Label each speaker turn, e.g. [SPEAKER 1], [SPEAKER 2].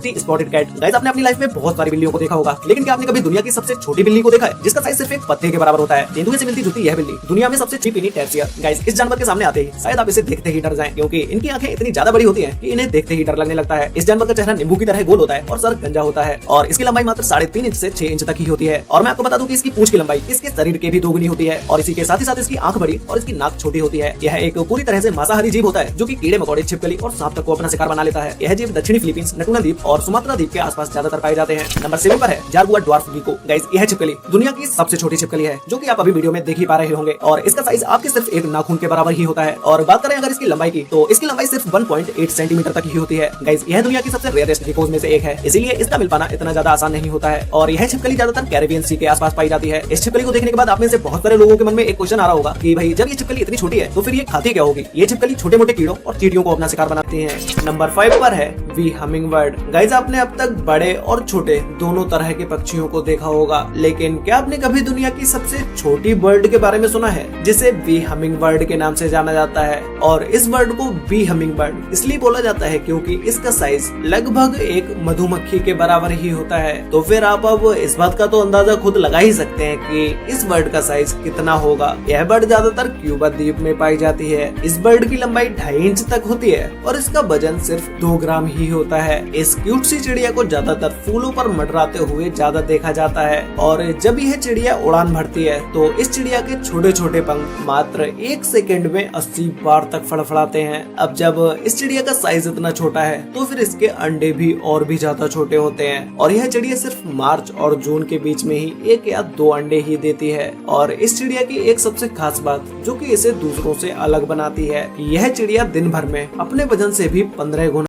[SPEAKER 1] Spotted cat. Guys, आपने अपनी life में बहुत सारी बिल्लियों को देखा होगा, लेकिन क्या आपने कभी दुनिया की सबसे छोटी बिल्ली को देखा है, जिसका साइज सिर्फ एक पत्ते के बराबर होता है? तेंदुए से मिलती जुलती यह बिल्ली दुनिया में सबसे चीप टैर्सियर। गाइस, इस जानवर के सामने आते ही शायद आप इसे देखते ही डर जाएं, क्योंकि इनकी आंखें इतनी ज्यादा बड़ी होती हैं कि इन्हें देखते ही डर लगने लगता है। इस जानवर का चेहरा नींबू की तरह गोल होता है और सर गंजा होता है, और इसकी लंबाई मात्र 3.5 इंच से 6 इंच तक ही होती है। और मैं आपको बता दूं कि इसकी पूंछ की लंबाई इसके शरीर के भी दोगुनी होती है, और इसी के साथ ही साथ इसकी आंख बड़ी और इसकी नाक छोटी होती है। यह एक पूरी तरह से मांसाहारी जीव होता है, जो कि कीड़े मकोड़े, छिपकली और सांप तक को अपना शिकार बना लेता है। यह जीव दक्षिणी फिलीपींस, नटूना द्वीप और सुमात्रा द्वीप के आसपास ज्यादातर पाए जाते हैं। नंबर 7 पर है जारगुआ ड्वार्फ गेको। गाइस, यह छिपकली दुनिया की सबसे छोटी छिपकली है, जो कि आप अभी वीडियो में देख ही पा रहे होंगे, और इसका साइज आपके सिर्फ एक नाखून के बराबर ही होता है। और बात करें अगर इसकी लंबाई की, तो इसकी लंबाई सिर्फ 1.8 सेंटीमीटर तक ही होती है। गाइस, यह दुनिया की सबसे रेयरेस्ट गेकोज में से एक है, इसीलिए इसका मिल पाना इतना ज्यादा आसान नहीं होता है। और यह छिपकली ज्यादातर कैरेबियन सी के आसपास पाई जाती है। इस छिपकली को देखने के बाद आप में से बहुत सारे लोगों के मन में एक क्वेश्चन आ रहा होगा कि भाई, जब ये छिपकली इतनी छोटी है तो फिर ये खाती क्या होगी? ये छिपकली छोटे मोटे कीड़ों और चींटियों को अपना शिकार बनाती है। नंबर 5 पर है वी हमिंगबर्ड। गाइस, आपने अब तक बड़े और छोटे दोनों तरह के पक्षियों को देखा होगा, लेकिन क्या आपने कभी दुनिया की सबसे छोटी बर्ड के बारे में सुना है, जिसे वी हमिंगबर्ड के नाम से जाना जाता है? और इस बर्ड को वी हमिंगबर्ड इसलिए बोला जाता है क्योंकि इसका साइज लगभग एक मधुमक्खी के बराबर ही होता है। तो फिर आप अब इस बात का तो अंदाजा खुद लगा ही सकते हैं कि इस बर्ड का साइज कितना होगा। यह बर्ड ज्यादातर क्यूबा द्वीप में पाई जाती है। इस बर्ड की लंबाई 2.5 इंच तक होती है और इसका वजन सिर्फ 2 ग्राम ही होता है। इस क्यूट सी चिड़िया को ज्यादातर फूलों पर मंडराते हुए ज्यादा देखा जाता है, और जब यह चिड़िया उड़ान भरती है तो इस चिड़िया के छोटे छोटे पंख मात्र 1 सेकंड में 80 बार तक फड़फड़ाते हैं। अब जब इस चिड़िया का साइज इतना छोटा है तो फिर इसके अंडे भी और भी ज्यादा छोटे होते हैं, और यह चिड़िया सिर्फ मार्च और जून के बीच में ही 1 या 2 अंडे ही देती है। और इस चिड़िया की एक सबसे खास बात जो कि इसे दूसरों से अलग बनाती है, यह चिड़िया दिन भर में अपने वजन से भी 15 गुना